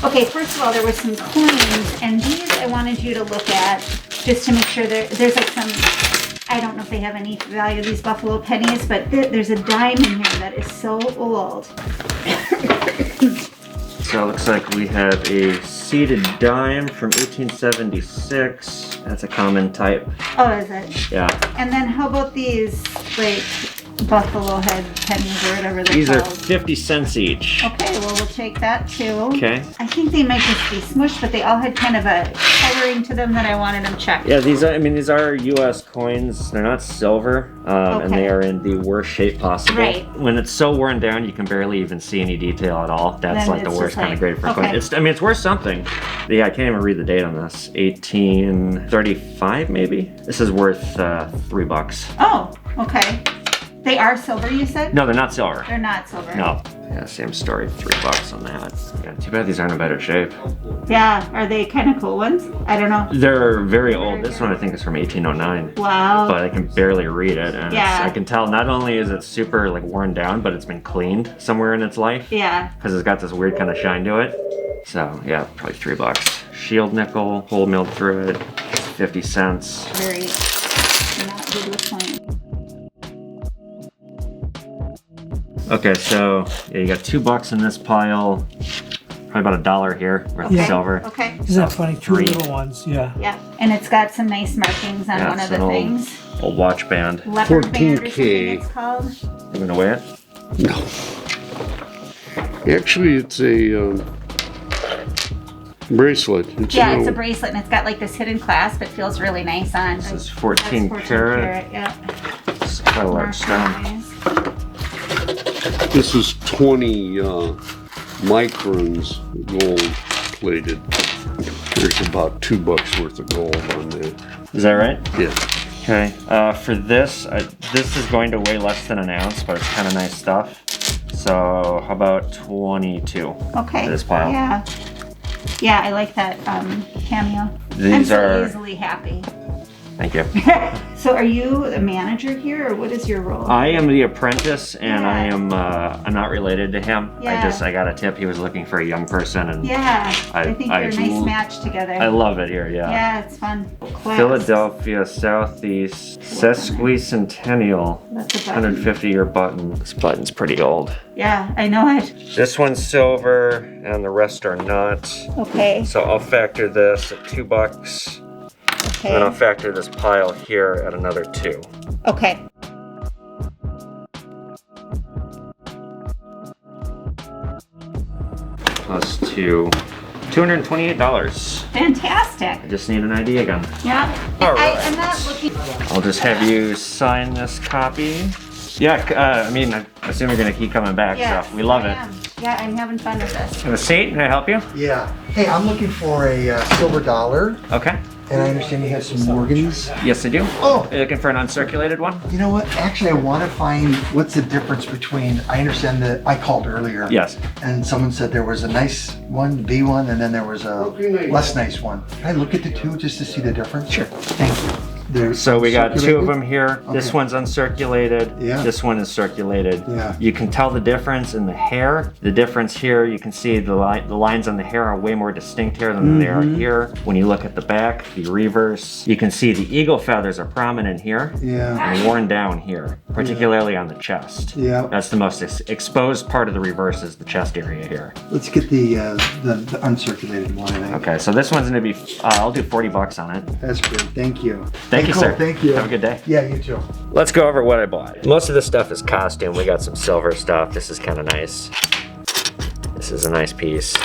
Okay, first of all, there were some coins, and these I wanted you to look at just to make sure there's like some, I don't know if they have any value, these buffalo pennies, but there's a dime in here that is so old. So it looks like we have a seeded dime from 1876. That's a common type. Oh, is it? Yeah. And then how about these, like, buffalo head pennies or whatever they're These are called? 50 cents each. Okay, well, we'll take that too. Okay. I think they might just be smushed, but they all had kind of a coloring to them that I wanted them checked. Yeah, these are U.S. coins. They're not silver, and they are in the worst shape possible. Right. When it's so worn down, you can barely even see any detail at all. That's Then like the it's worst just kind of like- grade for a okay. coin. It's worth something. Yeah, I can't even read the date on this. 1835, maybe. This is worth $3. Oh, okay. They are silver, you said? No, they're not silver. They're not silver. No. Yeah, same story. $3 on that. Yeah, too bad these aren't in better shape. Yeah, are they kind of cool ones? I don't know. They're very old. This one I think is from 1809. Wow. But I can barely read it, and Yeah. I can tell not only is it super like worn down, but it's been cleaned somewhere in its life Yeah. because it's got this weird kind of shine to it. So yeah, probably $3. Shield nickel, hole milled through it, 50 cents. Very not good with coins. Okay, so yeah, you got $2 in this pile. Probably about $1 here worth of silver. Okay. Isn't that funny? Two Three. little ones, yeah. Yeah. And it's got some nice markings on Yeah, one it's of the an things. old watch band. Leopard band or 14K. something it's called. Giving away it. No. Actually, it's a bracelet. Yeah, it's a bracelet and it's got like this hidden clasp. It feels really nice on. This is That's 14 karat. Yeah. It's quite a large stone. Nice. This is 20 microns gold plated. There's about $2 worth of gold on there. Is that right? Yeah. Okay. For this, this is going to weigh less than an ounce, but it's kind of nice stuff. So how about 22? Okay. This pile. Yeah. Yeah, I like that cameo. I'm These so are- easily happy. Thank you. So are you a manager here or what is your role? I am the apprentice, and Yeah. I am I'm not related to him. Yeah. I got a tip. He was looking for a young person, and Yeah, I I- think I you're a nice l- match together. I love it here. Yeah. Yeah, it's fun. Class. Philadelphia Southeast Sesquicentennial That's a button. 150-year button. This button's pretty old. Yeah, I know it. This one's silver, and the rest are not. Okay. So I'll factor this at $2. And then I'll Okay. factor this pile here at another $2. Okay. Plus $228. Fantastic. I just need an ID again. Yeah. All right. I'm not looking. I'll just have you sign this copy. Yeah, I assume you're gonna keep coming back, Yes, so we love I it. am. Yeah, I'm having fun with this. Have a seat, can I help you? Yeah. Hey, I'm looking for a silver dollar, Okay. and I understand you have some Morgans. Yes, I do. Oh. Are you looking for an uncirculated one? You know what? Actually, I want to find what's the difference between. I understand that I called earlier. Yes. And someone said there was a nice one, B one, and then there was a less nice one. Can I look at the two just to see the difference? Sure. Thank you. There's So we got two of circulated? them here. This Okay. one's uncirculated. Yeah. This one is circulated. Yeah. You can tell the difference in the hair. The difference here, you can see the lines on the hair are way more distinct here than they are Mm-hmm. here. When you look at the back, the reverse, you can see the eagle feathers are prominent here Yeah. and worn down here, particularly on the chest. Yeah. That's the most exposed part of the reverse is the chest area here. Let's get the uncirculated one. I think. Okay, so this one's gonna be, I'll do $40 on it. That's good. Thank you. Thank you, Cool, sir. Thank you. Have a good day. Yeah, you too. Let's go over what I bought. Most of this stuff is costume. We got some silver stuff. This is kind of nice. This is a nice piece.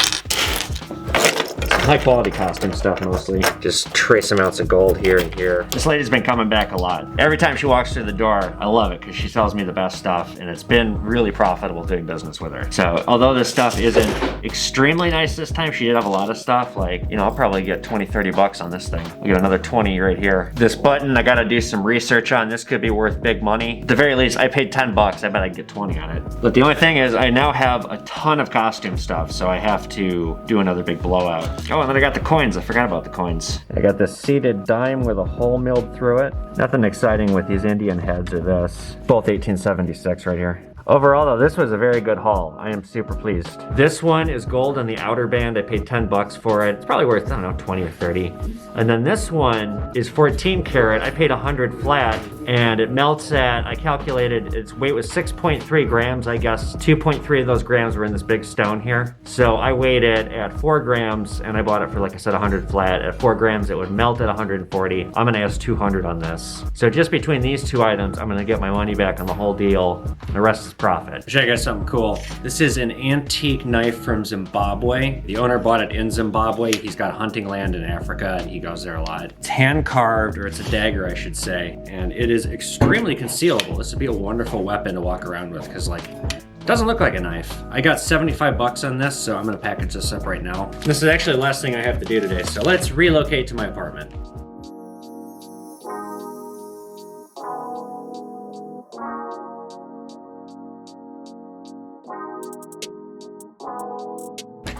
High quality costume stuff mostly. Just trace amounts of gold here and here. This lady's been coming back a lot. Every time she walks through the door, I love it because she sells me the best stuff and it's been really profitable doing business with her. So although this stuff isn't extremely nice this time, she did have a lot of stuff. Like, you know, I'll probably get 20, 30 bucks on this thing. We'll get another 20 right here. This button, I gotta do some research on. This could be worth big money. At the very least, I paid 10 bucks. I bet I'd get 20 on it. But the only thing is I now have a ton of costume stuff, so I have to do another big blowout. Oh, and then I got the coins. I forgot about the coins. I got this seeded dime with a hole milled through it. Nothing exciting with these Indian heads or this. Both 1876 right here. Overall though, this was a very good haul. I am super pleased. This one is gold on the outer band. I paid 10 bucks for it. It's probably worth, I don't know, 20 or 30. And then this one is 14 karat. I paid 100 flat and it melts at, I calculated its weight was 6.3 grams. I guess 2.3 of those grams were in this big stone here. So I weighed it at 4 grams and I bought it for, like I said, 100 flat. At 4 grams, it would melt at 140. I'm gonna ask 200 on this. So just between these two items, I'm gonna get my money back on the whole deal. The rest is profit. I'll show you guys something cool. This is an antique knife from Zimbabwe. The owner bought it in Zimbabwe. He's got hunting land in Africa and he goes there a lot. It's hand carved, or it's a dagger, I should say. And it is extremely concealable. This would be a wonderful weapon to walk around with because, like, it doesn't look like a knife. I got 75 bucks on this, so I'm gonna package this up right now. This is actually the last thing I have to do today, so let's relocate to my apartment.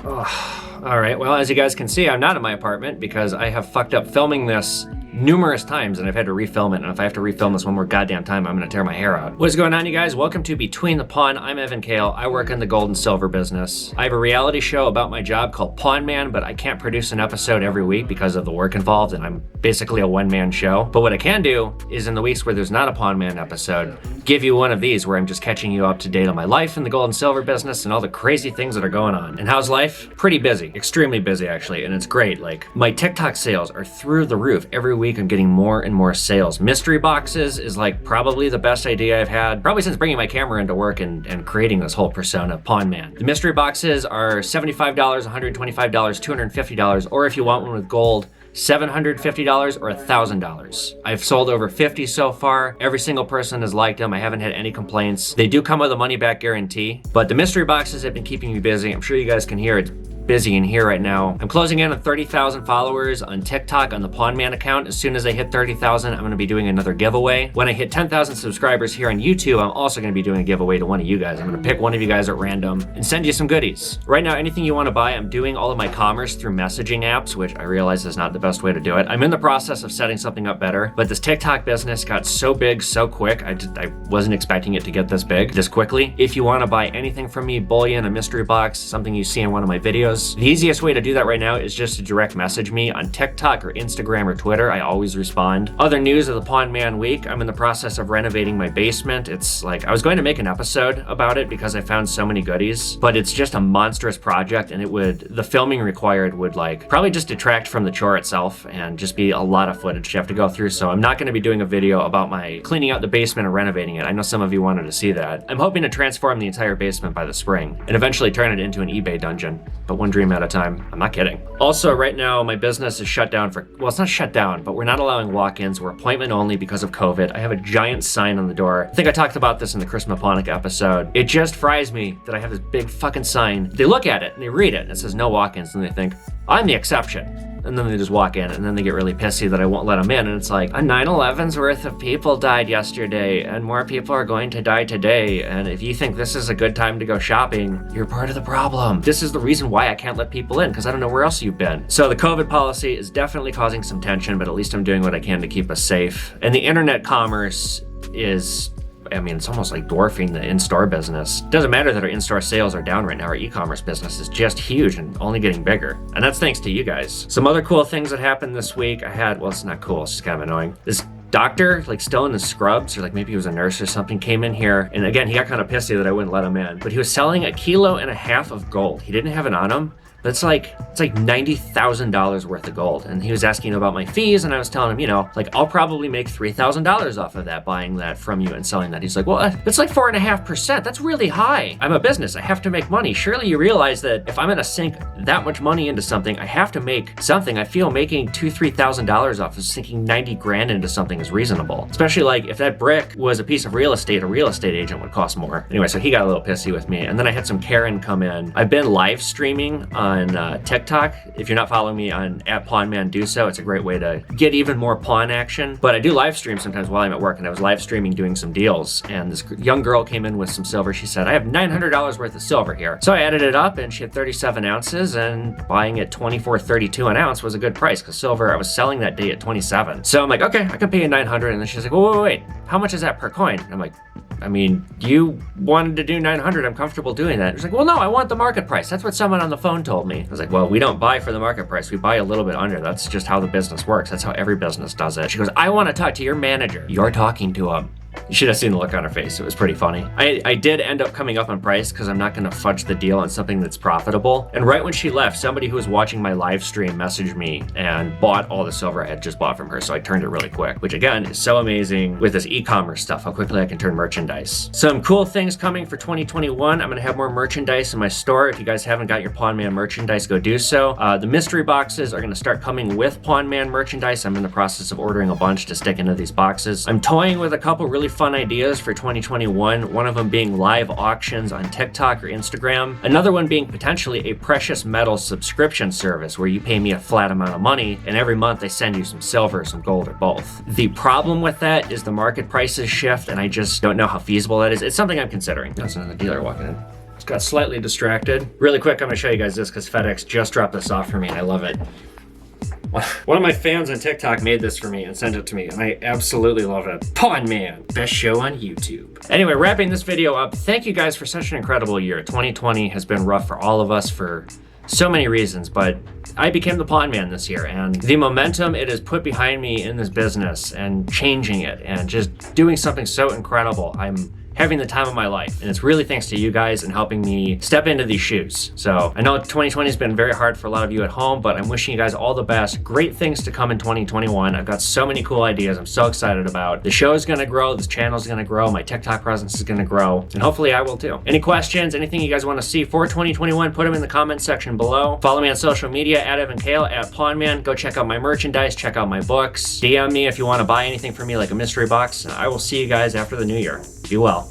Oh, all right, well, as you guys can see, I'm not in my apartment because I have fucked up filming this numerous times and I've had to refilm it, and if I have to refilm this one more goddamn time, I'm gonna tear my hair out. What is going on, you guys? Welcome to Between the Pawn. I'm Evan Kale. I work in the gold and silver business. I have a reality show about my job called Pawn Man, but I can't produce an episode every week because of the work involved, and I'm basically a one-man show. But what I can do is, in the weeks where there's not a Pawn Man episode, give you one of these where I'm just catching you up to date on my life in the gold and silver business and all the crazy things that are going on. And how's life? Pretty busy, extremely busy actually, and it's great. Like, my TikTok sales are through the roof. Every week I'm getting more and more sales. Mystery boxes is like probably the best idea I've had, probably since bringing my camera into work and creating this whole persona, Pawn Man. The mystery boxes are $75, $125, $250, or if you want one with gold, $750 or $1,000. I've sold over 50 so far. Every single person has liked them. I haven't had any complaints. They do come with a money back guarantee, but the mystery boxes have been keeping me busy. I'm sure you guys can hear it. Busy in here right now. I'm closing in on 30,000 followers on TikTok on the Pawn Man account. As soon as I hit 30,000, I'm going to be doing another giveaway. When I hit 10,000 subscribers here on YouTube, I'm also going to be doing a giveaway to one of you guys. I'm going to pick one of you guys at random and send you some goodies. Right now, anything you want to buy, I'm doing all of my commerce through messaging apps, which I realize is not the best way to do it. I'm in the process of setting something up better, but this TikTok business got so big so quick. I wasn't expecting it to get this big this quickly. If you want to buy anything from me, bullion, a mystery box, something you see in one of my videos, the easiest way to do that right now is just to direct message me on TikTok or Instagram or Twitter. I always respond. Other news of the Pawn Man week, I'm in the process of renovating my basement. It's like, I was going to make an episode about it because I found so many goodies, but it's just a monstrous project, and the filming required would like probably just detract from the chore itself and just be a lot of footage you have to go through. So I'm not going to be doing a video about my cleaning out the basement and renovating it. I know some of you wanted to see that. I'm hoping to transform the entire basement by the spring and eventually turn it into an eBay dungeon, but one dream at a time. I'm not kidding. Also, right now, my business is shut down well, it's not shut down, but we're not allowing walk-ins. We're appointment only because of COVID. I have a giant sign on the door. I think I talked about this in the Chris Maponic episode. It just fries me that I have this big fucking sign. They look at it and they read it and it says no walk-ins, and they think, I'm the exception. And then they just walk in, and then they get really pissy that I won't let them in. And it's like, a 9/11's worth of people died yesterday, and more people are going to die today. And if you think this is a good time to go shopping, you're part of the problem. This is the reason why I can't let people in, because I don't know where else you've been. So the COVID policy is definitely causing some tension, but at least I'm doing what I can to keep us safe. And the internet commerce is, I mean, it's almost like dwarfing the in-store business. Doesn't matter that our in-store sales are down right now. Our e-commerce business is just huge and only getting bigger. And that's thanks to you guys. Some other cool things that happened this week. Well, it's not cool. It's just kind of annoying. This doctor, like still in the scrubs, or like maybe he was a nurse or something, came in here. And again, he got kind of pissy that I wouldn't let him in. But he was selling 1.5 kilos of gold. He didn't have it on him. But it's like $90,000 worth of gold. And he was asking about my fees, and I was telling him, you know, like, I'll probably make $3,000 off of that, buying that from you and selling that. He's like, well, that's like 4.5%. That's really high. I'm a business. I have to make money. Surely you realize that if I'm gonna sink that much money into something, I have to make something. I feel making $2,000, $3,000 off of sinking 90 grand into something is reasonable. Especially like if that brick was a piece of real estate, a real estate agent would cost more. Anyway, so he got a little pissy with me. And then I had some Karen come in. I've been live streaming on on TikTok. If you're not following me on @PawnMan, do so. It's a great way to get even more pawn action. But I do live stream sometimes while I'm at work, and I was live streaming doing some deals, and this young girl came in with some silver. She said, I have $900 worth of silver here. So I added it up, and she had 37 ounces, and buying at $24.32 an ounce was a good price, because silver, I was selling that day at 27. So I'm like, okay, I can pay you 900. And then she's like, wait, how much is that per coin? And I'm like, I mean, you wanted to do 900. I'm comfortable doing that. She's like, well, no, I want the market price. That's what someone on the phone told me. I was like, well, we don't buy for the market price. We buy a little bit under. That's just how the business works. That's how every business does it. She goes, I want to talk to your manager. You're talking to him. You should have seen the look on her face. It was pretty funny. I did end up coming up on price because I'm not going to fudge the deal on something that's profitable. And right when she left, somebody who was watching my live stream messaged me and bought all the silver I had just bought from her. So I turned it really quick, which again is so amazing with this e-commerce stuff, how quickly I can turn merchandise. Some cool things coming for 2021. I'm going to have more merchandise in my store. If you guys haven't got your Pawn Man merchandise, go do so. The mystery boxes are going to start coming with Pawn Man merchandise. I'm in the process of ordering a bunch to stick into these boxes. I'm toying with a couple really fun ideas for 2021. One of them being live auctions on TikTok or Instagram. Another one being potentially a precious metal subscription service where you pay me a flat amount of money and every month I send you some silver, some gold, or both. The problem with that is the market prices shift and I just don't know how feasible that is. It's something I'm considering. That's another dealer walking in. Just got slightly distracted. Really quick, I'm gonna show you guys this because FedEx just dropped this off for me and I love it. One of my fans on TikTok made this for me and sent it to me, and I absolutely love it. Pawn Man, best show on YouTube. Anyway, wrapping this video up, thank you guys for such an incredible year. 2020 has been rough for all of us for so many reasons, but I became the Pawn Man this year, and the momentum it has put behind me in this business and changing it and just doing something so incredible. I'm having the time of my life, and it's really thanks to you guys and helping me step into these shoes. So I know 2020 has been very hard for a lot of you at home, but I'm wishing you guys all the best. Great things to come in 2021. I've got so many cool ideas I'm so excited about. The show is gonna grow, this channel is gonna grow, my TikTok presence is gonna grow, and hopefully I will too. Any questions, anything you guys wanna see for 2021, put them in the comment section below. Follow me on social media at Evan Kale, at PawnMan. Go check out my merchandise, check out my books. DM me if you wanna buy anything from me like a mystery box. I will see you guys after the new year. Be well.